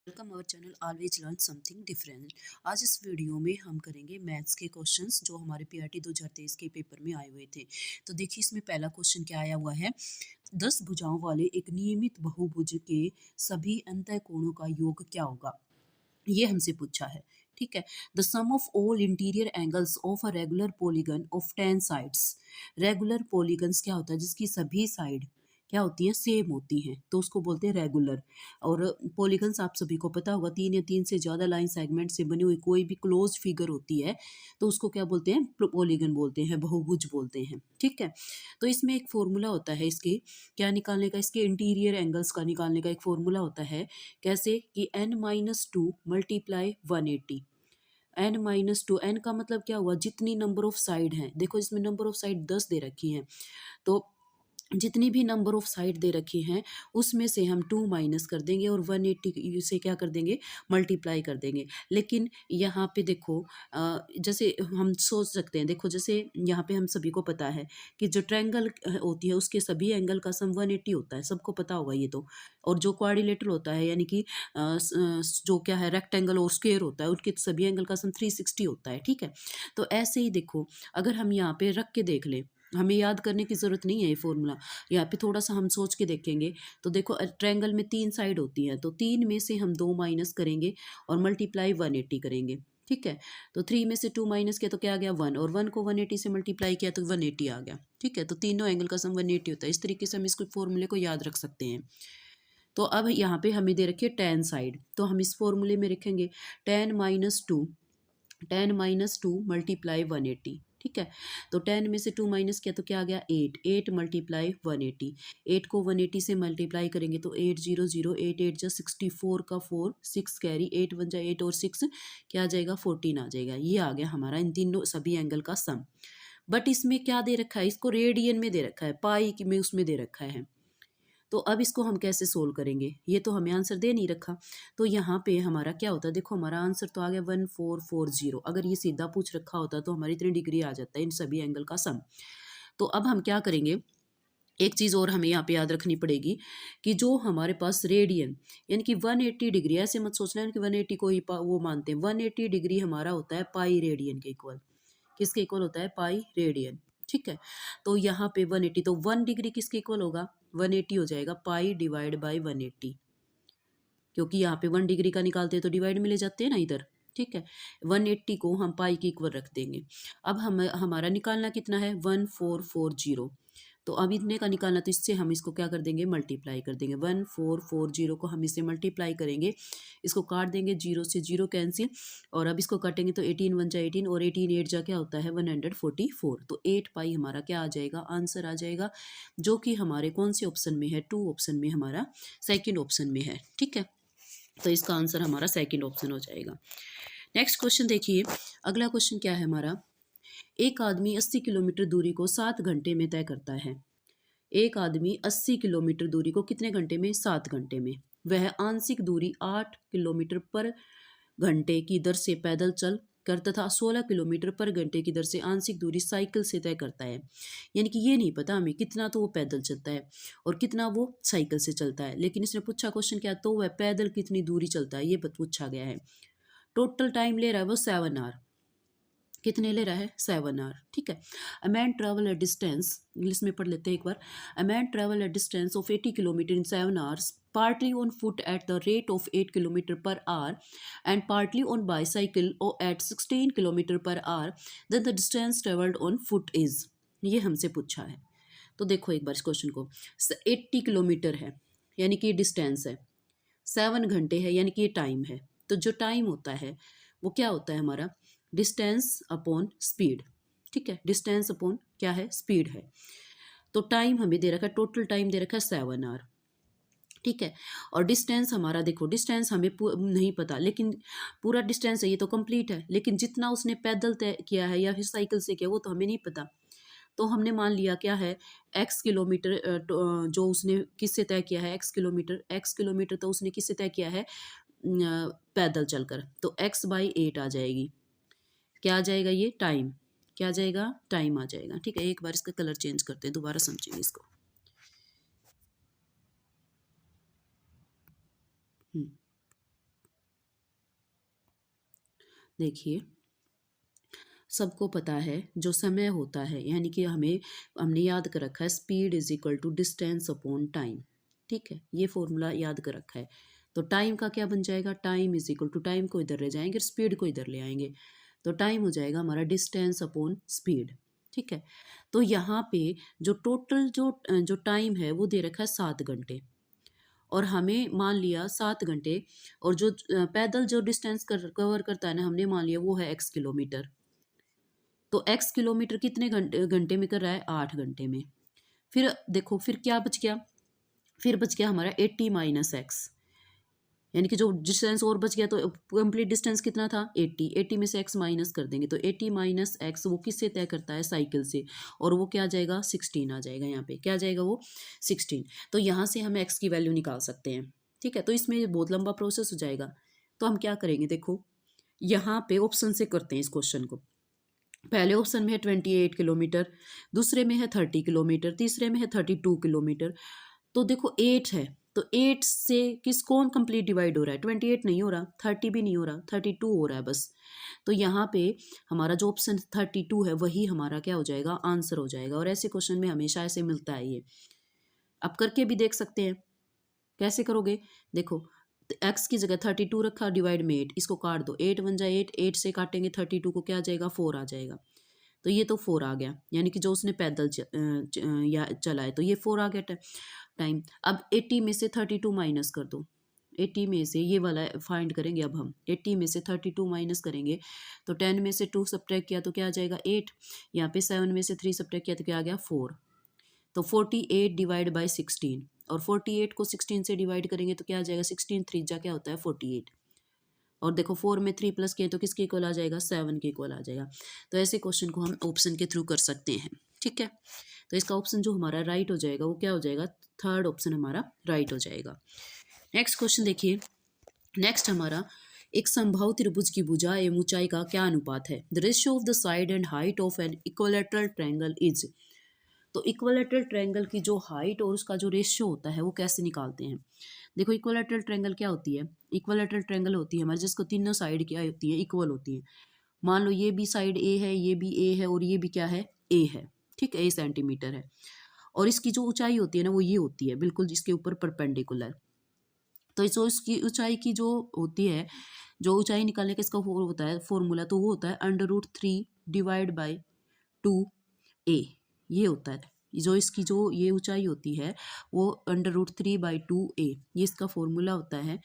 Welcome our channel always learn something different. आज इस video में हम करेंगे मैथ्स के क्वेश्चंस जो हमारे पीआरटी 2023 के पेपर में आए हुए थे। तो देखिए इसमें पहला क्वेश्चन क्या आया हुआ है। 10 भुजाओं वाले एक नियमित बहुभुज के सभी अंतः कोणों का योग क्या होगा, ये हमसे पूछा है। ठीक है। The sum of all interior angles of a regular polygon of 10 sides. Regular polygons क्या होता है, जिसकी सभी साइड क्या होती हैं, सेम होती हैं, तो उसको बोलते हैं रेगुलर। और पॉलीगन्स आप सभी को पता होगा, 3 या 3 से ज़्यादा लाइन सेगमेंट से बनी हुई कोई भी क्लोज फिगर होती है तो उसको क्या बोलते हैं, पॉलीगन बोलते हैं, बहुभुज बोलते हैं। ठीक है। तो इसमें एक फॉर्मूला होता है इसके क्या निकालने का, इसके इंटीरियर एंगल्स का निकालने का एक फॉर्मूला होता है। कैसे कि n-2 मल्टीप्लाई 180। n-2, n का मतलब क्या हुआ, जितनी नंबर ऑफ साइड हैं। देखो इसमें नंबर ऑफ साइड 10 दे रखी हैं, तो जितनी भी नंबर ऑफ साइड दे रखी हैं उसमें से हम 2 माइनस कर देंगे और 180 से क्या कर देंगे, मल्टीप्लाई कर देंगे। लेकिन यहाँ पे देखो जैसे हम सोच सकते हैं, देखो जैसे यहाँ पे हम सभी को पता है कि जो ट्रायंगल होती है उसके सभी एंगल का सम 180 होता है, सबको पता होगा ये तो। और जो क्वाड्रिलेटरल होता है यानी कि जो क्या है रेक्टेंगल और स्क्वायर होता है, उनके सभी एंगल का सम 360 होता है। ठीक है। तो ऐसे ही देखो, अगर हम यहाँ पे रख के देख लें, हमें याद करने की ज़रूरत नहीं है ये फॉर्मूला, यहाँ पे थोड़ा सा हम सोच के देखेंगे तो देखो ट्रायंगल में 3 साइड होती हैं, तो 3 में से हम 2 माइनस करेंगे और मल्टीप्लाई 180 करेंगे। ठीक है। तो 3 में से 2 माइनस किया तो क्या आ गया 1, और 1 को 180 से मल्टीप्लाई किया तो 180 आ गया। ठीक है। तो तीनों एंगल का सम 180 होता है। इस तरीके से हम इसको फॉर्मूले को याद रख सकते हैं। तो अब यहाँ पे हमें दे रखी है tan साइड, तो हम इस फॉर्मूले में रखेंगे tan-2 मल्टीप्लाई 180। ठीक है। तो 10 में से 2 माइनस किया तो क्या आ गया 8 मल्टीप्लाई 180। 8 को 180 से मल्टीप्लाई करेंगे तो 8 0 0 8 8 जा 64 का 4 6 कैरी 8 1 जा 8 और 6 क्या आ जाएगा 14 आ जाएगा। ये आ गया हमारा इन तीनों सभी एंगल का सम। बट इसमें क्या दे रखा है, इसको रेडियन में दे रखा है, पाई में उसमें दे रखा है। तो अब इसको हम कैसे सोल्व करेंगे, ये तो हमें आंसर दे नहीं रखा। तो यहाँ पे हमारा क्या होता है, देखो हमारा आंसर तो आ गया 1440। अगर ये सीधा पूछ रखा होता तो हमारी इतनी डिग्री आ जाता है इन सभी एंगल का सम। तो अब हम क्या करेंगे, एक चीज़ और हमें यहाँ पे याद रखनी पड़ेगी कि जो हमारे पास रेडियन यानी कि 180 डिग्री, ऐसे मत सोचना कि 180 को ही वो मानते हैं, 180 डिग्री हमारा होता है पाई रेडियन के इक्वल। किसके इक्वल होता है, पाई रेडियन। ठीक है। तो यहाँ पे 180, तो 1 डिग्री किसके इक्वल होगा, 180 हो जाएगा पाई डिवाइड बाई 180, क्योंकि यहाँ पे 1 डिग्री का निकालते हैं तो डिवाइड में ले जाते हैं ना इधर। ठीक है। 180 को हम पाई के इक्वल रख देंगे। अब हम हमारा निकालना कितना है 1440। तो अब इतने का निकालना, तो इससे हम इसको क्या कर देंगे, मल्टीप्लाई कर देंगे। 1440 को हम इससे मल्टीप्लाई करेंगे, इसको काट देंगे, 0 से 0 कैंसिल, और अब इसको काटेंगे तो 18 1 जा 18 और 18 8 जा क्या होता है 144। तो 8 पाई हमारा क्या आ जाएगा, आंसर आ जाएगा, जो कि हमारे कौन से ऑप्शन में है, 2 ऑप्शन में, हमारा सेकेंड ऑप्शन में है। ठीक है। तो इसका आंसर हमारा सेकेंड ऑप्शन हो जाएगा। नेक्स्ट क्वेश्चन देखिए, अगला क्वेश्चन क्या है हमारा। एक आदमी 80 किलोमीटर दूरी को 7 घंटे में तय करता है। एक आदमी 80 किलोमीटर दूरी को कितने घंटे में, 7 घंटे में। वह आंशिक दूरी 8 किलोमीटर पर घंटे की दर से पैदल चल कर तथा 16 किलोमीटर पर घंटे की दर से आंशिक दूरी साइकिल से तय करता है। यानी कि ये नहीं पता हमें कितना तो वो पैदल चलता है और कितना वो साइकिल से चलता है, लेकिन इसने पूछा क्वेश्चन क्या, तो वह पैदल कितनी दूरी चलता है ये पूछा गया है। टोटल टाइम ले रहा है वो 7 आवर। कितने ले रहा है, 7 आवर। ठीक है। A man travel a distance, English में पढ़ लेते हैं एक बार। A man travel a distance of 80 kilometre in 7 hours, partly on foot at the rate of 8 kilometer per hour and partly on bicycle or at 16 kilometer per hour, then the distance traveled on foot is। ये हमसे पूछा है। तो देखो एक बार इस question को, 80 kilometre है यानी कि डिस्टेंस है, 7 घंटे है यानी कि ये टाइम है। तो जो टाइम होता है वो क्या होता है हमारा, डिस्टेंस अपॉन स्पीड। ठीक है। डिस्टेंस अपॉन क्या है, स्पीड है। तो टाइम हमें दे रखा है, टोटल टाइम दे रखा है 7 आवर। ठीक है। और डिस्टेंस हमारा देखो, डिस्टेंस हमें नहीं पता, लेकिन पूरा डिस्टेंस है ये तो कंप्लीट है, लेकिन जितना उसने पैदल तय किया है या फिर साइकिल से किया वो तो हमें नहीं पता। तो हमने मान लिया क्या है, एक्स किलोमीटर जो उसने किससे तय किया है, एक्स किलोमीटर तो उसने किससे तय किया है, पैदल चलकर। तो x/8 आ जाएगी, क्या आ जाएगा ये, टाइम। क्या आ जाएगा, टाइम आ जाएगा। ठीक है। एक बार इसका कलर चेंज करते हैं, दोबारा समझेंगे इसको। हम्म देखिए सबको पता है जो समय होता है, यानी कि हमने याद कर रखा है speed is equal to distance upon time. ठीक है, ये फॉर्मूला याद कर रखा है। तो टाइम का क्या बन जाएगा, time is equal to, time को इधर ले जाएंगे, स्पीड को इधर ले आएंगे, तो टाइम हो जाएगा हमारा डिस्टेंस अपॉन स्पीड। ठीक है, तो यहाँ पे जो टोटल जो टाइम है वो दे रखा है 7 घंटे, और हमें मान लिया 7 घंटे, और जो पैदल जो डिस्टेंस कवर करता है ना, हमने मान लिया वो है x किलोमीटर। तो x किलोमीटर कितने घंटे में कर रहा है, 8 घंटे में। फिर देखो फिर क्या बच गया, फिर बच गया हमारा 80 माइनस एक्स, यानी कि जो डिस्टेंस और बच गया, तो कंप्लीट डिस्टेंस कितना था 80, 80 में से x माइनस कर देंगे, तो 80 माइनस एक्स वो किससे तय करता है, साइकिल से, और वो क्या आ जाएगा 16 आ जाएगा, यहाँ पे क्या आ जाएगा वो 16। तो यहाँ से हम x की वैल्यू निकाल सकते हैं। ठीक है, तो इसमें बहुत लंबा प्रोसेस हो जाएगा, तो हम क्या करेंगे, देखो यहाँ पे ऑप्शन से करते हैं इस क्वेश्चन को। पहले ऑप्शन में है 28 किलोमीटर, दूसरे में है 30 किलोमीटर, तीसरे में है 32 किलोमीटर। तो देखो 8 है, तो 8 से कौन कंप्लीट डिवाइड हो रहा है, 28 नहीं हो रहा, 30 भी नहीं हो रहा, 32 हो रहा है बस। तो यहाँ पे हमारा जो ऑप्शन 32 है वही हमारा क्या हो जाएगा, आंसर हो जाएगा। और ऐसे क्वेश्चन में हमेशा ऐसे मिलता है ये। अब करके भी देख सकते हैं, कैसे करोगे, देखो x की जगह 32 रखा, डिवाइड में 8, इसको काट दो, 8 बन जाए 8, 8 से काटेंगे 32 को, क्या आ जाएगा 4 आ जाएगा। तो ये तो 4 आ गया, यानी कि जो उसने पैदल या चला है, तो ये 4 आ गया टाइम। अब 80 में से 32 माइनस कर दो, 80 में से ये वाला फाइंड करेंगे। अब हम 80 में से 32 माइनस करेंगे, तो 10 में से 2 सब्ट्रैक्ट किया तो क्या आ जाएगा 8, यहाँ पे 7 में से 3 सब्ट्रैक्ट किया तो क्या आ गया 4। तो 48 डिवाइड बाई 16, और 48 को 16 से डिवाइड करेंगे तो क्या आ जाएगा, 16 3 जा क्या होता है 48, और देखो 4 में 3 प्लस किए तो किसके इक्वल आ जाएगा, 7 के इक्वल आ जाएगा। तो ऐसे क्वेश्चन को हम ऑप्शन के थ्रू कर सकते हैं। ठीक है, तो इसका ऑप्शन जो हमारा राइट हो जाएगा वो क्या हो जाएगा, थर्ड ऑप्शन हमारा राइट हो जाएगा। नेक्स्ट क्वेश्चन देखिए, नेक्स्ट हमारा एक समबाहु त्रिभुज की भुजा एवं ऊंचाई का क्या अनुपात है, the ratio of the side and height of an equilateral triangle is. तो इक्विलैटरल ट्रायंगल की जो हाइट और उसका जो रेशियो होता है वो कैसे निकालते हैं। देखो इक्विलैटरल ट्रायंगल क्या होती है, इक्विलैटरल ट्रायंगल होती है हमारे जिसको तीनों साइड क्या होती है, इक्वल होती है। मान लो ये भी साइड ए है, ये भी ए है, और ये भी क्या है, ए है। ठीक है, ए सेंटीमीटर है, और इसकी जो ऊंचाई होती है ना वो ये होती है, बिल्कुल जिसके ऊपर परपेंडिकुलर। तो जो इसकी ऊंचाई की जो होती है, जो ऊंचाई निकालने का इसका होता है फॉर्मूला, तो वो होता है √3 डिवाइड बाई 2a, ये होता है। जो इसकी जो ये ऊंचाई होती है वो √3/2a, ये इसका फॉर्मूला होता है।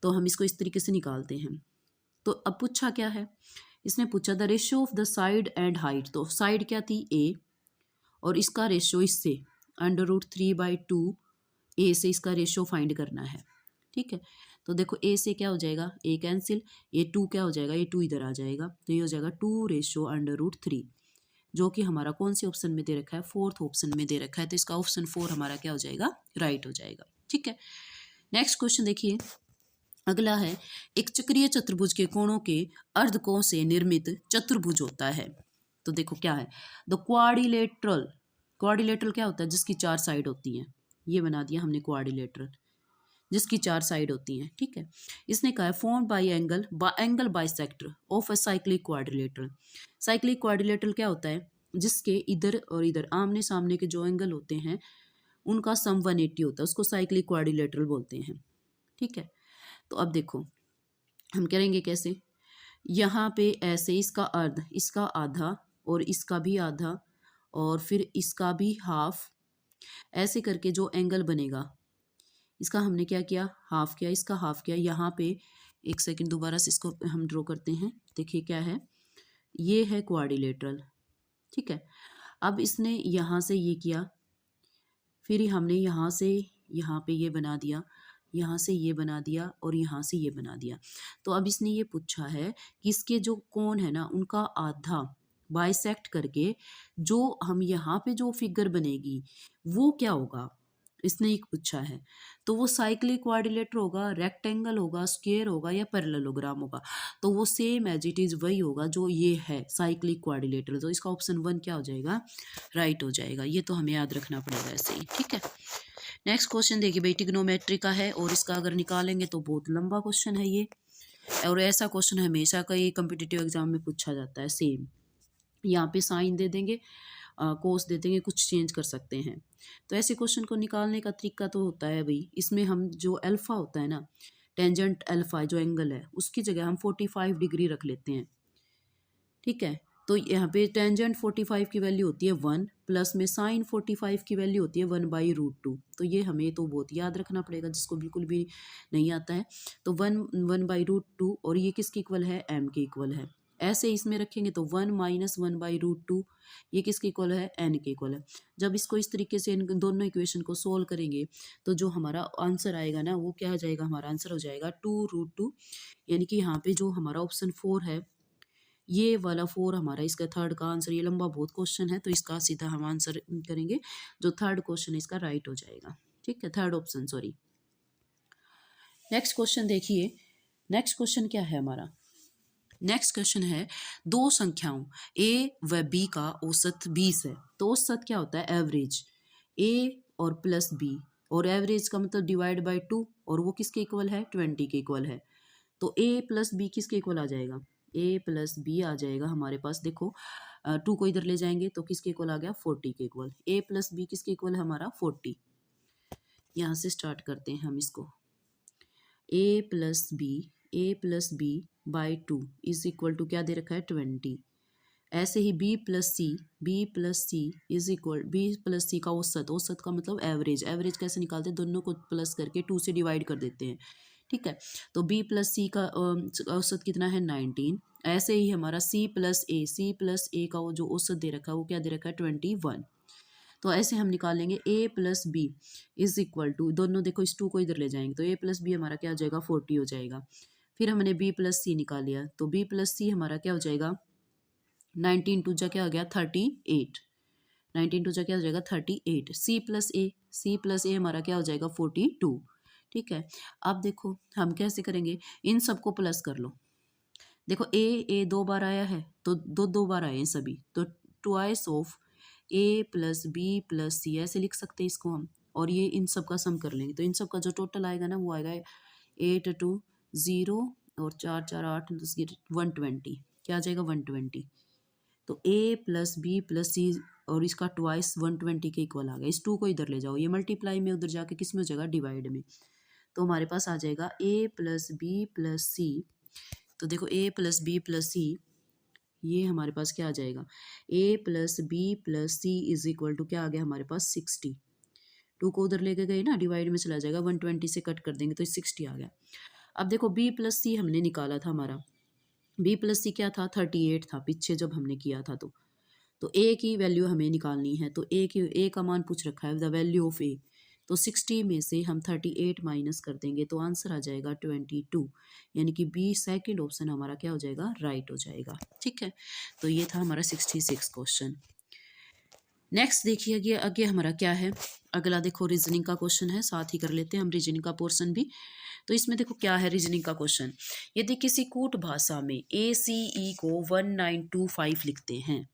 तो हम इसको इस तरीके से निकालते हैं। तो अब पूछा क्या है, इसने पूछा the ratio of the side and height. तो साइड क्या थी a, और इसका रेशियो इससे √3/2a से इसका रेशियो फाइंड करना है। ठीक है, तो देखो a से क्या हो जाएगा, a कैंसिल, a2 क्या हो जाएगा, a2 इधर आ जाएगा, तो ये हो जाएगा 2/√3, जो कि हमारा कौन से ऑप्शन में दे रखा है, फोर्थ ऑप्शन में दे रखा है। तो इसका ऑप्शन 4 हमारा क्या हो जाएगा, राइट हो जाएगा। ठीक है, नेक्स्ट क्वेश्चन देखिए, अगला है एक चक्रीय चतुर्भुज के कोणों के अर्धकोण से निर्मित चतुर्भुज होता है। तो देखो क्या है, द क्वाड्रिलेटरल, क्वाड्रिलेटरल क्या होता है, जिसकी 4 साइड होती हैं, ये बना दिया हमने क्वाड्रिलेटरल, जिसकी 4 साइड होती हैं। ठीक है, इसने कहा है form by angle bisector of a cyclic quadrilateral. Cyclic quadrilateral क्या होता है, जिसके इधर और इधर आमने सामने के जो एंगल होते हैं उनका सम 180 होता है, उसको साइक्लिक क्वाड्रिलेटरल बोलते हैं। ठीक है, तो अब देखो हम करेंगे कैसे, यहाँ पे ऐसे इसका अर्ध, इसका आधा, और इसका भी आधा, और फिर इसका भी हाफ, ऐसे करके जो एंगल बनेगा इसका हमने क्या किया, हाफ किया, इसका हाफ किया। यहाँ पे एक सेकंड दोबारा से इसको हम ड्रॉ करते हैं। देखिए क्या है, ये है क्वाड्रिलेटरल। ठीक है, अब इसने यहाँ से ये किया, फिर हमने यहाँ से यहाँ पे ये बना दिया, यहाँ से ये बना दिया, और यहाँ से ये बना दिया। तो अब इसने ये पूछा है कि इसके जो कोण है ना उनका आधा बाइसेक्ट करके जो हम यहाँ पे जो फिगर बनेगी वो क्या होगा, इसने एक पूछा है। तो वो साइक्लिक क्वाड्रिलेटर होगा, रेक्टेंगल होगा, स्क्वायर होगा, या पैरेललोग्राम होगा। तो वो सेम एज इट इज वही होगा जो ये है साइक्लिक क्वाड्रिलेटर। तो इसका ऑप्शन 1 क्या हो जाएगा, राइट हो जाएगा। ये तो हमें याद रखना पड़ेगा ऐसे ही। ठीक है, नेक्स्ट क्वेश्चन देखिए भाई, ट्रिग्नोमेट्री का है, और इसका अगर निकालेंगे तो बहुत लंबा क्वेश्चन है ये। और ऐसा क्वेश्चन हमेशा कई कम्पिटिटिव एग्जाम में पूछा जाता है सेम। यहाँ पे साइन दे देंगे, कोस दे देंगे, कुछ चेंज कर सकते हैं। तो ऐसे क्वेश्चन को निकालने का तरीका तो होता है भाई, इसमें हम जो अल्फ़ा होता है ना, टेंजेंट अल्फ़ा जो एंगल है उसकी जगह हम 45 डिग्री रख लेते हैं। ठीक है, तो यहाँ पे टेंजेंट 45 की वैल्यू होती है 1, प्लस में साइन 45 की वैल्यू होती है 1/√2। तो ये हमें तो बहुत याद रखना पड़ेगा जिसको बिल्कुल भी नहीं आता है। तो 1/√2 और ये किसके इक्वल है, m के इक्वल है। ऐसे इसमें रखेंगे तो 1 - 1/√2 ये किसके इक्वल है, n के इक्वल है। जब इसको इस तरीके से इन दोनों इक्वेशन को सोल्व करेंगे तो जो हमारा आंसर आएगा ना वो क्या आ जाएगा, हमारा आंसर हो जाएगा 2√2। यानी कि यहाँ पे जो हमारा ऑप्शन 4 है, ये वाला 4 हमारा इसका थर्ड का आंसर, ये लंबा बहुत क्वेश्चन है तो इसका सीधा हम आंसर करेंगे, जो थर्ड क्वेश्चन है इसका राइट हो जाएगा। ठीक है, third option, sorry. Next question देखिए, नेक्स्ट क्वेश्चन क्या है हमारा। नेक्स्ट क्वेश्चन है दो संख्याओं a व b का औसत 20 है। तो औसत क्या होता है, एवरेज। a और प्लस b, और एवरेज का मतलब डिवाइड बाय 2, और वो किसके इक्वल है, 20 के इक्वल है। तो a प्लस b किसके इक्वल आ जाएगा, a प्लस b आ जाएगा हमारे पास। देखो 2 को इधर ले जाएंगे तो किसके इक्वल आ गया, 40 के इक्वल। a प्लस b किसके इक्वल है हमारा, 40। यहाँ से स्टार्ट करते हैं हम इसको। a plus B by 2 is equal to क्या दे रखा है, 20। ऐसे ही b plus C is equal, b plus C का औसत, औसत का मतलब एवरेज। एवरेज कैसे निकालते हैं, दोनों को प्लस करके 2 से डिवाइड कर देते हैं। ठीक है, तो b प्लस सी का औसत कितना है, 19। ऐसे ही हमारा c प्लस ए का वो जो औसत दे रखा है वो क्या दे रखा है, 21। तो ऐसे हम निकालेंगे a plus b is equal to, दोनों देखो इस 2 को इधर ले जाएंगे तो a प्लस बी हमारा क्या हो जाएगा, 40 हो जाएगा। फिर हमने b प्लस सी निकाल लिया तो b प्लस सी हमारा क्या हो जाएगा, 19 टू जा क्या हो गया, 38। 19 टू जा क्या हो जाएगा, 38। सी प्लस ए हमारा क्या हो जाएगा, 42। ठीक है, अब देखो हम कैसे करेंगे, इन सबको प्लस कर लो। देखो ए 2 बार आया है तो 2 बार आए हैं सभी, तो twice of a plus B plus C ऐसे लिख सकते हैं इसको हम। और ये इन सब का सम कर लेंगे तो इन सब का जो टोटल आएगा ना वो आएगा 8 2 0 और 4 4 8 120। क्या आ जाएगा, 120। तो a प्लस बी प्लस सी और इसका ट्वाइस 120 के इक्वल आ गया। इस 2 को इधर ले जाओ, ये मल्टीप्लाई में उधर जाके किस में हो जाएगा, डिवाइड में। तो हमारे पास आ जाएगा a plus B plus c. तो देखो a plus B plus c, ये हमारे पास क्या आ जाएगा, a plus B plus C is equal to क्या आ गया हमारे पास, 60। 2 को उधर लेके गए ना, डिवाइड में चला जाएगा, 120 से कट कर देंगे तो 60 आ गया। अब देखो b प्लस सी हमने निकाला था, हमारा b प्लस सी क्या था, 38 था पीछे जब हमने किया था। तो a की वैल्यू हमें निकालनी है, तो a का मान पूछ रखा है, द वैल्यू ऑफ a। तो 60 में से हम 38 माइनस कर देंगे तो आंसर आ जाएगा 22। यानी कि बी सेकंड ऑप्शन हमारा क्या हो जाएगा, राइट हो जाएगा। ठीक है, तो ये था हमारा 66 क्वेश्चन। नेक्स्ट देखिए आगे हमारा क्या है, अगला देखो रीजनिंग का क्वेश्चन है, साथ ही कर लेते हैं हम रीजनिंग का पोर्शन भी। तो इसमें देखो क्या है रीजनिंग का क्वेश्चन, यदि किसी कूट भाषा में ACE को 1925 लिखते हैं,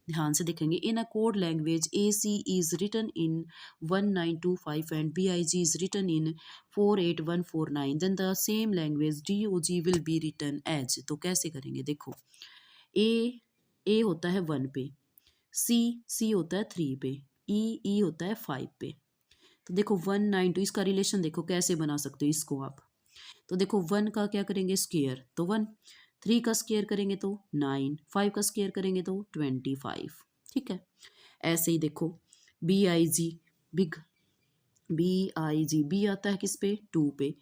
ध्यान से देखेंगे, in a code language AC is written in 1925 and BIG is written in 48149, then the same language DOG will be written as. तो कैसे करेंगे, देखो A होता है 1 पे, C होता है 3 पे, E होता है 5 पे। तो देखो 192 इसका रिलेशन देखो कैसे बना सकते हो इसको आप। तो देखो 1 का क्या करेंगे, स्क्वायर तो 1, 3 का स्क्वायर करेंगे तो 9, 5 का स्क्वायर करेंगे तो 25। ठीक है, ऐसे ही देखो BIG, बिग BIG, B आता है किस पे, 2 पे,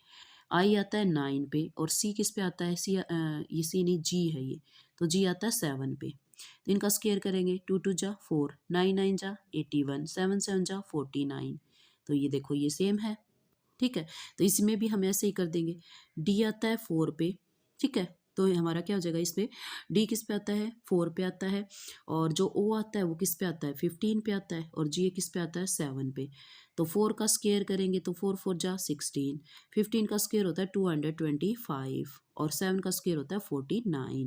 I आता है 9 पे, और C किस पे आता है, ये C नहीं G है ये, तो G आता है 7 पे। तो इनका स्क्वायर करेंगे, 2 2 जा 4, 9 9 जा 81, 7 7 जा 49। तो ये देखो ये सेम है। ठीक है, तो इसमें भी हम ऐसे ही कर देंगे, D आता है 4 पे। ठीक है, तो हमारा क्या हो जाएगा, इसमें D किस पे आता है, 4 पे आता है, और जो O आता है वो किस पे आता है, 15 पे आता है, और G किस पे आता है, 7 पे। तो 4 का स्क्वायर करेंगे तो 4 4 जा 16, 15 का स्क्वायर होता है 225, और 7 का स्क्वायर होता है 49।